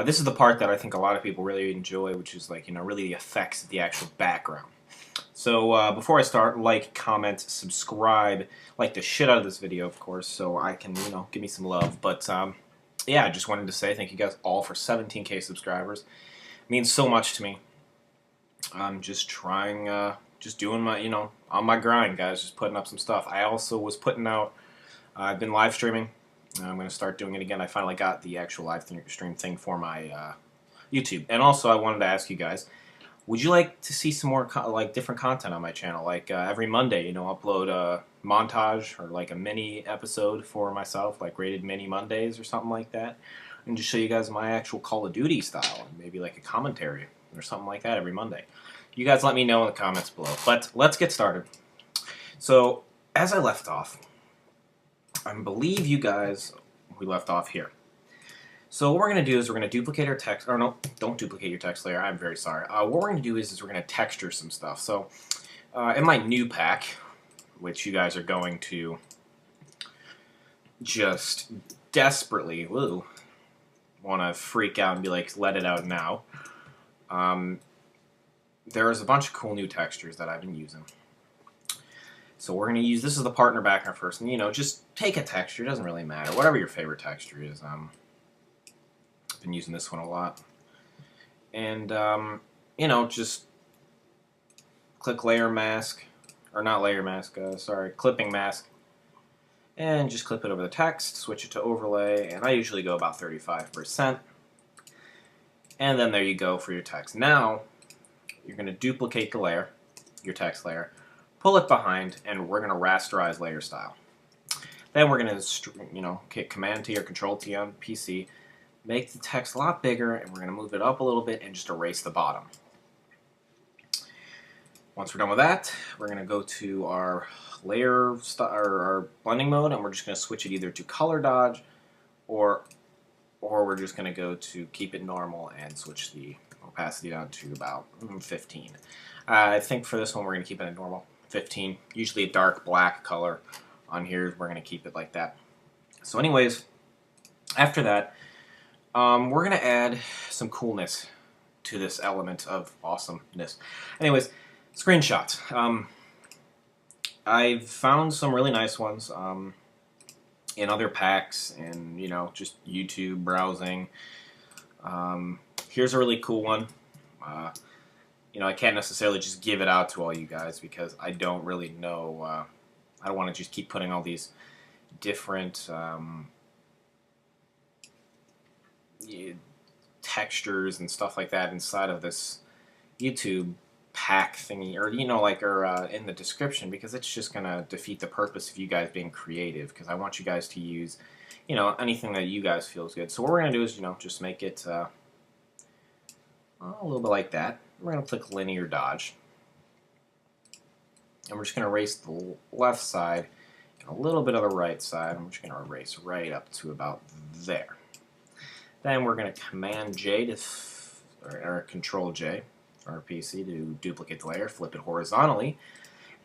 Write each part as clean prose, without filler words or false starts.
This is the part that I think a lot of people really enjoy, which is like, really the effects of the actual background. So before I start, like, comment, subscribe, like the shit out of this video, of course, so I can, give me some love. But yeah, I just wanted to say thank you guys all for 17K subscribers. It means so much to me. I'm just trying, just doing my, on my grind, guys, just putting up some stuff. I also was putting out, I've been live streaming. I'm going to start doing it again. I finally got the actual live stream thing for my YouTube. And also, I wanted to ask you guys, would you like to see some more different content on my channel? Like every Monday, upload a montage or like a mini episode for myself, like rated mini Mondays or something like that, and just show you guys my actual Call of Duty style, and maybe like a commentary or something like that every Monday. You guys let me know in the comments below. But let's get started. So as I left off, I believe you guys, we left off here. So what we're going to do is we're going to duplicate our text, or no, don't duplicate your text layer, I'm very sorry. What we're going to do is we're going to texture some stuff. So in my new pack, which you guys are going to just desperately want to freak out and be like, let it out now. There's a bunch of cool new textures that I've been using. So we're going to use, this is the partner background first, and just take a texture, it doesn't really matter, whatever your favorite texture is. Been using this one a lot, and just click layer mask, or not layer mask, sorry, clipping mask, and just clip it over the text, switch it to overlay, and I usually go about 35%, and then there you go for your text. Now you're going to duplicate the layer, your text layer, pull it behind, and we're going to rasterize layer style. Then we're going to hit Command T or Control T on PC, make the text a lot bigger, and we're going to move it up a little bit and just erase the bottom. Once we're done with that, we're going to go to our layer our blending mode, and we're just going to switch it either to color dodge, or we're just going to go to keep it normal and switch the opacity down to about 15. I think for this one we're going to keep it at normal, 15. Usually a dark black color on here, we're going to keep it like that. So anyways, after that, we're going to add some coolness to this element of awesomeness. Anyways, screenshots. I've found some really nice ones in other packs and, just YouTube browsing. Here's a really cool one. I can't necessarily just give it out to all you guys because I don't really know. I don't want to just keep putting all these different textures and stuff like that inside of this YouTube pack thingy, or in the description, because it's just gonna defeat the purpose of you guys being creative, because I want you guys to use anything that you guys feel is good. So what we're gonna do is just make it a little bit like that. We're gonna click linear dodge, and we're just gonna erase the left side and a little bit of the right side, and we're just gonna erase right up to about there. Then we're going to Command J or Control J for our PC to duplicate the layer, flip it horizontally,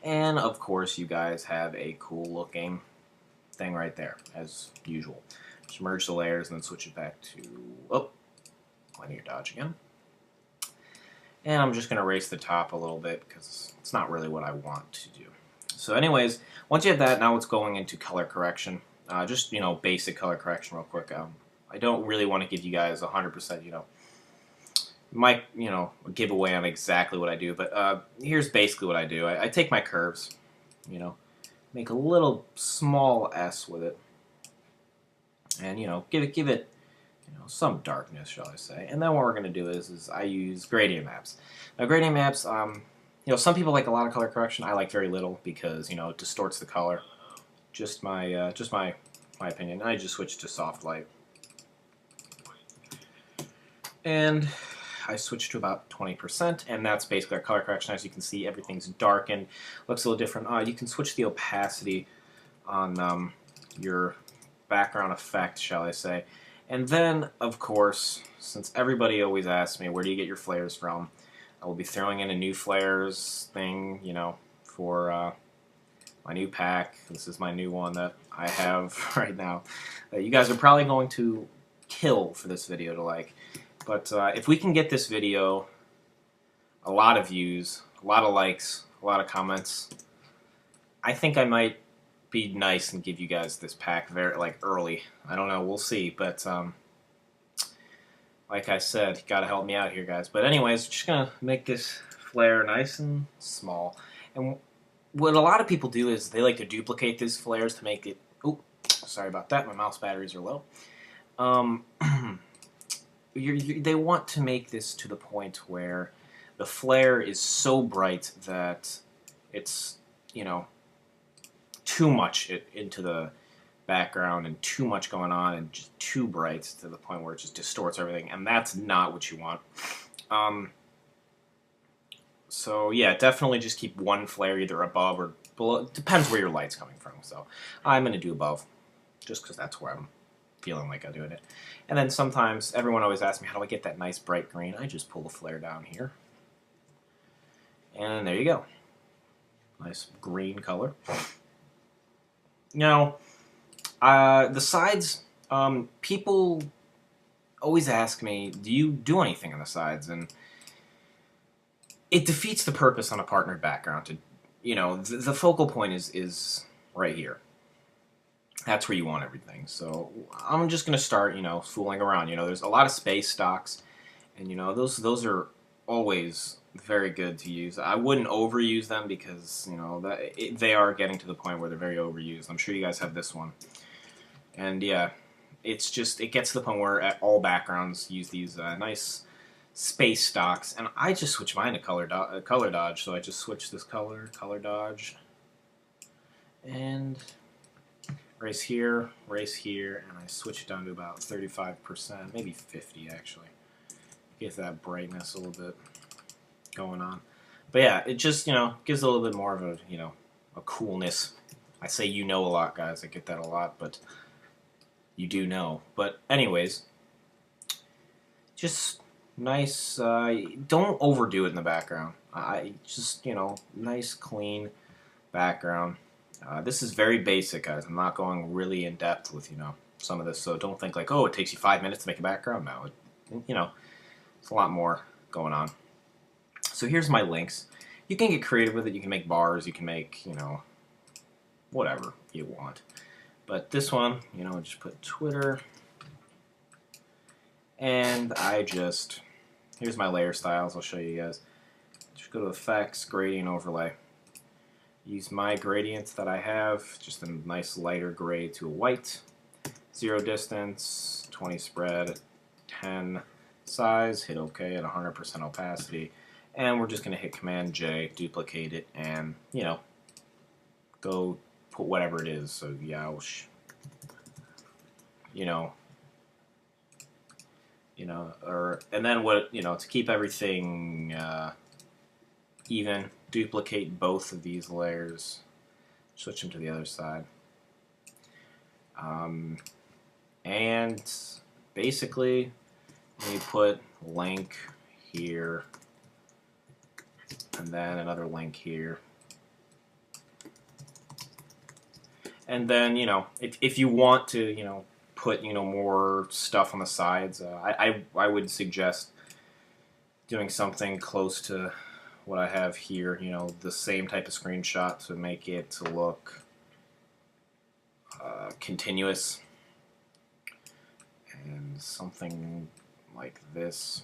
and of course you guys have a cool looking thing right there as usual. Just merge the layers and then switch it back to linear dodge again. And I'm just going to erase the top a little bit because it's not really what I want to do. So anyways, once you have that, now it's going into color correction. Just basic color correction real quick. I don't really want to give you guys 100%, might, a giveaway on exactly what I do, but here's basically what I do. I take my curves, make a little small S with it, and, give it, some darkness, shall I say. And then what we're going to do is I use gradient maps. Now, gradient maps, some people like a lot of color correction. I like very little because, it distorts the color. Just my opinion. I just switch to soft light. And I switched to about 20%, and that's basically our color correction. As you can see, everything's darkened, looks a little different. You can switch the opacity on your background effect, shall I say. And then, of course, since everybody always asks me, where do you get your flares from? I will be throwing in a new flares thing, for my new pack. This is my new one that I have right now. You guys are probably going to kill for this video to like. But if we can get this video a lot of views, a lot of likes, a lot of comments, I think I might be nice and give you guys this pack very early. I don't know, we'll see. But like I said, you gotta help me out here, guys. But anyways, just gonna make this flare nice and small. And what a lot of people do is they like to duplicate these flares to make it. Oh, sorry about that. My mouse batteries are low. They want to make this to the point where the flare is so bright that it's, you know, too much into the background and too much going on and just too bright to the point where it just distorts everything, and that's not what you want. So yeah, definitely just keep one flare either above or below. Depends where your light's coming from. So I'm going to do above, just because that's where I'm feeling like I'm doing it. And then sometimes, everyone always asks me, how do I get that nice bright green? I just pull the flare down here. And there you go. Nice green color. Now, the sides, people always ask me, do you do anything on the sides? And it defeats the purpose on a partnered background. To, you know, the focal point is right here. That's where you want everything. So I'm just going to start, you know, fooling around. You know, there's a lot of space stocks, and you know, those are always very good to use. I wouldn't overuse them because, you know, they are getting to the point where they're very overused. I'm sure you guys have this one. And yeah, it's just, it gets to the point where at all backgrounds use these nice space stocks. And I just switch mine to color dodge. So I just switch this color dodge. And race here, and I switch it down to about 35%, maybe 50 actually. Get that brightness a little bit going on. But yeah, it just, you know, gives a little bit more of a, you know, a coolness. I say you know a lot, guys. I get that a lot, but you do know. But anyways, just nice. Don't overdo it in the background. Just, you know, nice, clean background. This is very basic, guys. I'm not going really in depth with, you know, some of this, so don't think like, oh, it takes you 5 minutes to make a background. No, you know, it's a lot more going on. So here's my links. You can get creative with it. You can make bars. You can make, you know, whatever you want. But this one, you know, just put Twitter. And here's my layer styles. I'll show you guys. Just go to Effects, Gradient Overlay. Use my gradients that I have, just a nice lighter gray to a white. 0 distance, 20 spread, 10 size, hit OK at 100% opacity. And we're just going to hit Command J, duplicate it, and, you know, go put whatever it is. So, Yaush, you know, and then what, you know, to keep everything even, duplicate both of these layers, switch them to the other side. And basically, we put link here, and then another link here. And then, you know, if you want to, you know, put, you know, more stuff on the sides, I would suggest doing something close to what I have here, you know, the same type of screenshot to make it look continuous, and something like this.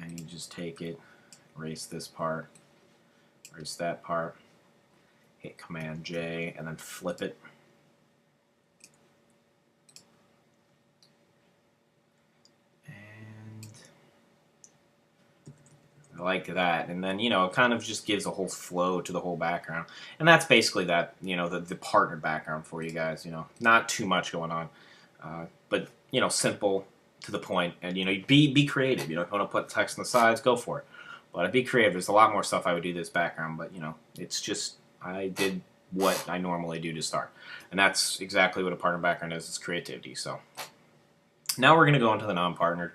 And you just take it, erase this part, erase that part, hit Command J, and then flip it. Like that, and then, you know, it kind of just gives a whole flow to the whole background, and that's basically that, you know, the partnered background for you guys. You know, not too much going on, but, you know, simple, to the point, and, you know, be creative. You know, if you want to put text on the sides, go for it, but be creative. There's a lot more stuff I would do this background, but, you know, it's just I did what I normally do to start, and that's exactly what a partner background is. It's creativity. So now we're going to go into the non-partnered.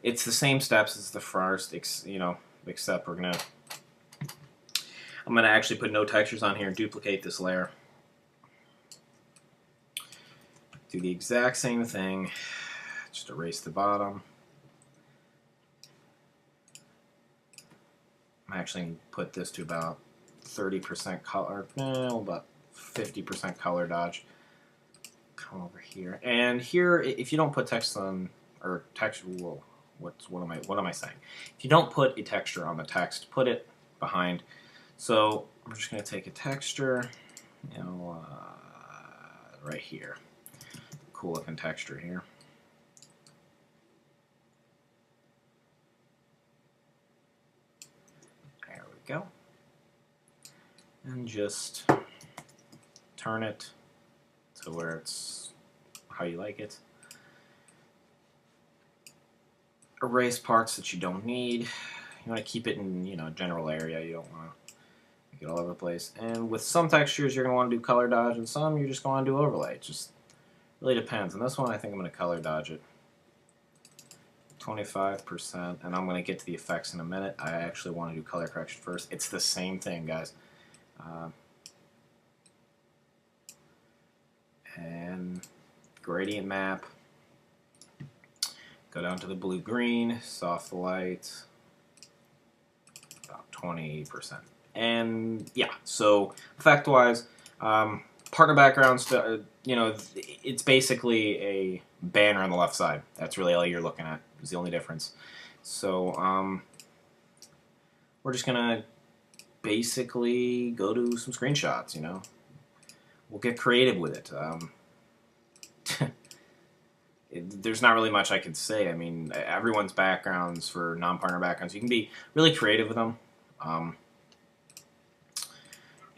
It's the same steps as the first, you know, except I'm gonna actually put no textures on here and duplicate this layer. Do the exact same thing. just erase the bottom. I'm actually going to put this to about 30% color, about 50% color dodge. Come over here, and here, if you don't put text on, or text, whoa, what am I saying? If you don't put a texture on the text, put it behind. So we're just going to take a texture, you know, right here. Cool looking texture here. There we go. And just turn it to where it's how you like it. Erase parts that you don't need. You want to keep it in, you know, general area. You don't want to make it all over the place. And with some textures, you're going to want to do color dodge, and some you're just going to do overlay. It just really depends. And this one, I think I'm going to color dodge it. 25%, and I'm going to get to the effects in a minute. I actually want to do color correction first. It's the same thing, guys. And gradient map. Go down to the blue-green, soft light, about 20%. And yeah, so effect-wise, partner backgrounds, you know, it's basically a banner on the left side. That's really all you're looking at, is the only difference. So we're just gonna basically go to some screenshots, you know. We'll get creative with it. There's not really much I can say. I mean, everyone's backgrounds for non-partner backgrounds, you can be really creative with them.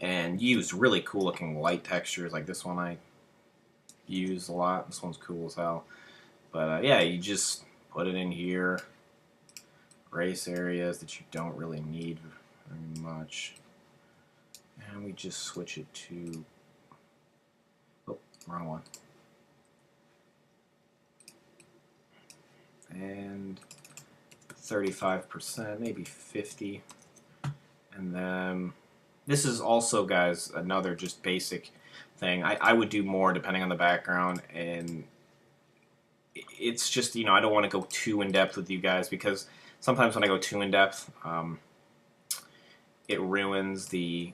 And use really cool looking light textures, like this one I use a lot. This one's cool as hell. But yeah, you just put it in here. Erase areas that you don't really need very much. And we just switch it to, oh, wrong one. And 35%, maybe 50. And then this is also, guys, another just basic thing. I would do more depending on the background, and it's just, you know, I don't want to go too in depth with you guys, because sometimes when I go too in depth, it ruins the,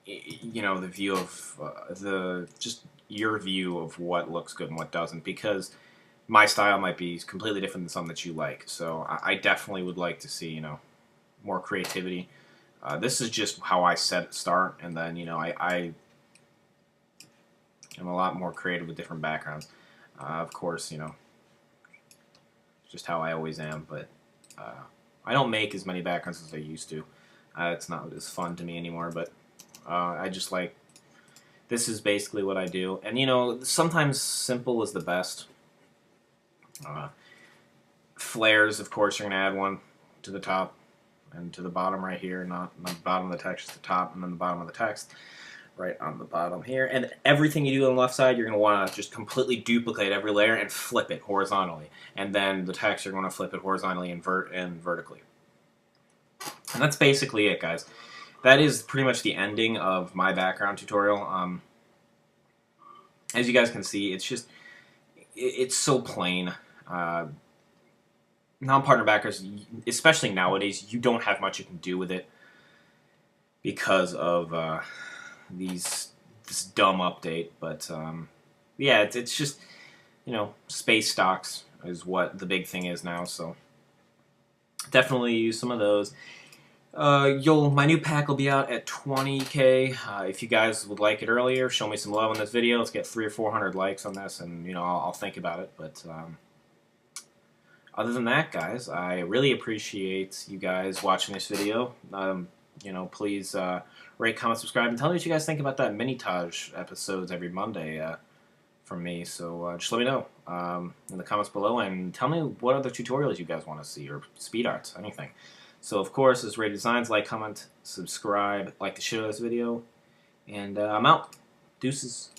you know, the view of just your view of what looks good and what doesn't, because my style might be completely different than some that you like. So I definitely would like to see, you know, more creativity. This is just how I start, and then, you know, I am a lot more creative with different backgrounds. Of course, you know, just how I always am, but I don't make as many backgrounds as I used to. It's not as fun to me anymore, but I just like, this is basically what I do. And, you know, sometimes simple is the best. Flares, of course, you're going to add one to the top and to the bottom right here, not the bottom of the text, the top, and then the bottom of the text right on the bottom here. And everything you do on the left side, you're going to want to just completely duplicate every layer and flip it horizontally. And then the text, you're going to flip it horizontally and vertically. And that's basically it, guys. That is pretty much the ending of my background tutorial. As you guys can see, it's just, it's so plain. Non-partner backers, especially nowadays, you don't have much you can do with it because of this dumb update. But yeah, it's just, you know, space stocks is what the big thing is now. So definitely use some of those. My new pack will be out at 20K. If you guys would like it earlier, show me some love on this video. Let's get 300 or 400 likes on this, and, you know, I'll think about it. But other than that, guys, I really appreciate you guys watching this video. You know, please rate, comment, subscribe, and tell me what you guys think about that mini-Taj episodes every Monday from me. So just let me know in the comments below, and tell me what other tutorials you guys want to see, or speed arts, anything. So, of course, this is Ray Designs. Like, comment, subscribe, like the shit out of this video, and I'm out. Deuces.